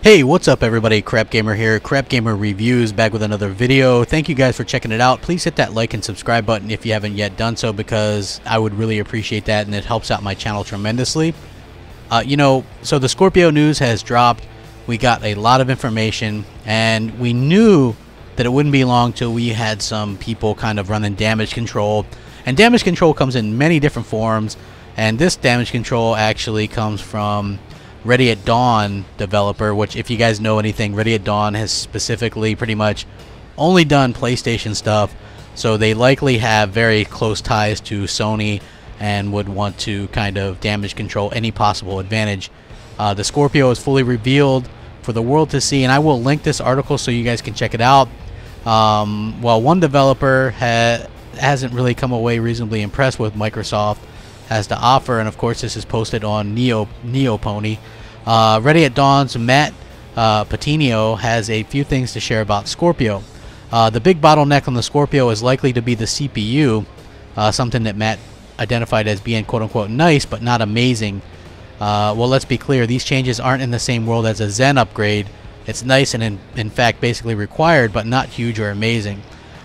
Hey, what's up everybody? Crapgamer here. Crapgamer Reviews back with another video. Thank you guys for checking it out. Please hit that like and subscribe button if you haven't yet done so, because I would really appreciate that and it helps out my channel tremendously. So the Scorpio news has dropped. We got a lot of information and we knew that it wouldn't be long till we had some people kind of running damage control. And damage control comes in many different forms, and this damage control actually comes from Ready at Dawn developer, which if you guys know anything, Ready at Dawn has specifically pretty much only done PlayStation stuff, so they likely have very close ties to Sony and would want to kind of damage control any possible advantage. The Scorpio is fully revealed for the world to see, and I will link this article so you guys can check it out. Well, one developer hasn't really come away reasonably impressed with Microsoft has to offer, and of course this is posted on Neopony. Ready at Dawn's Matt Patino has a few things to share about Scorpio. The big bottleneck on the Scorpio is likely to be the CPU, something that Matt identified as being quote-unquote nice but not amazing. Well, let's be clear, these changes aren't in the same world as a Zen upgrade. It's nice and in fact basically required, but not huge or amazing.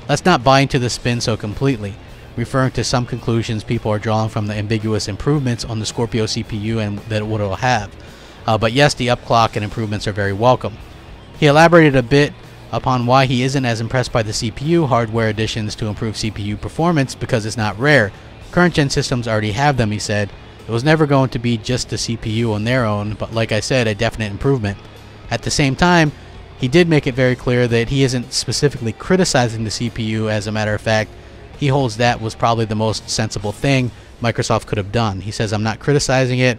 Let's not buy into the spin so completely, referring to some conclusions people are drawing from the ambiguous improvements on the Scorpio CPU and that what it will have. But yes, the upclock and improvements are very welcome. He elaborated a bit upon why he isn't as impressed by the CPU hardware additions to improve CPU performance, because it's not rare. Current gen systems already have them, he said. It was never going to be just the CPU on their own, but like I said, a definite improvement. At the same time, he did make it very clear that he isn't specifically criticizing the CPU. As a matter of fact, he holds that was probably the most sensible thing Microsoft could have done. He says, I'm not criticizing it.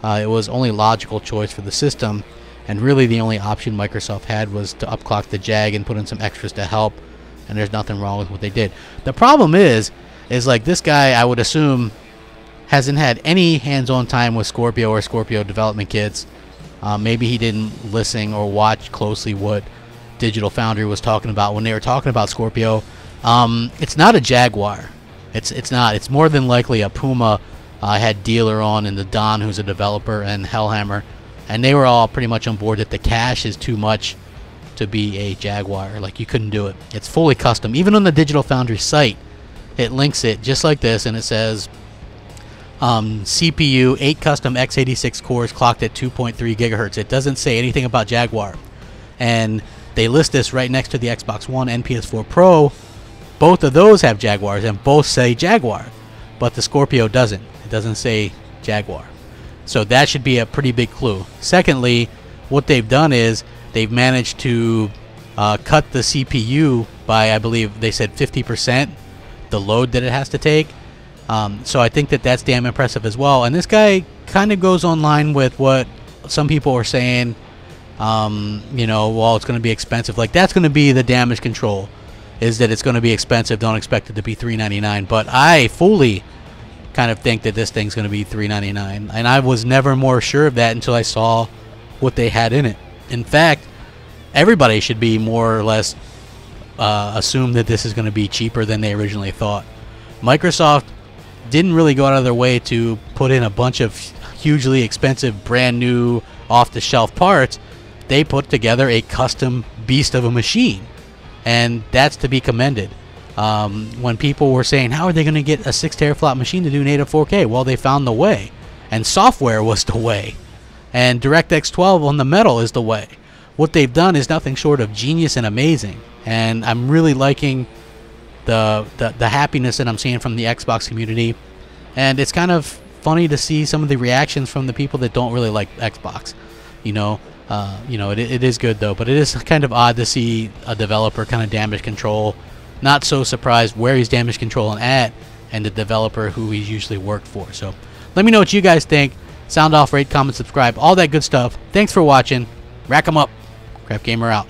It was only logical choice for the system, and really the only option Microsoft had was to upclock the Jag and put in some extras to help, and there's nothing wrong with what they did. The problem is like this guy, I would assume, hasn't had any hands-on time with Scorpio or Scorpio development kits. Maybe he didn't listen or watch closely what Digital Foundry was talking about when they were talking about Scorpio. It's not a Jaguar. It's not. It's more than likely a Puma. I had Dealer on, and the Don, who's a developer, and Hellhammer, and they were all pretty much on board that the cache is too much to be a Jaguar. Like, you couldn't do it. It's fully custom. Even on the Digital Foundry site, it links it just like this, and it says CPU 8 custom x86 cores clocked at 2.3 gigahertz. It doesn't say anything about Jaguar, and they list this right next to the Xbox One and PS4 Pro. Both of those have Jaguars and both say Jaguar, but the Scorpio doesn't. It doesn't say Jaguar. So that should be a pretty big clue. Secondly, what they've done is they've managed to cut the CPU by, I believe they said 50%, the load that it has to take. So I think that that's damn impressive as well. And this guy kind of goes online with what some people are saying, well, it's going to be expensive. Like, that's going to be the damage control, is that it's going to be expensive. Don't expect it to be $399. But I fully kind of think that this thing's going to be $399, and I was never more sure of that until I saw what they had in it. In fact, everybody should be more or less assume that this is going to be cheaper than they originally thought. Microsoft didn't really go out of their way to put in a bunch of hugely expensive brand new off-the-shelf parts. They put together a custom beast of a machine, and that's to be commended. When people were saying, how are they going to get a 6 teraflop machine to do native 4K? Well, they found the way, and software was the way, and DirectX 12 on the metal is the way. What they've done is nothing short of genius and amazing, and I'm really liking the happiness that I'm seeing from the Xbox community. And it's kind of funny to see some of the reactions from the people that don't really like Xbox. It is good though, but it is kind of odd to see a developer kind of damage control. Not so surprised where he's damage controlling at, and the developer who he's usually worked for. So let me know what you guys think. Sound off, rate, comment, subscribe, all that good stuff. Thanks for watching. Rack 'em up. Crapgamer out.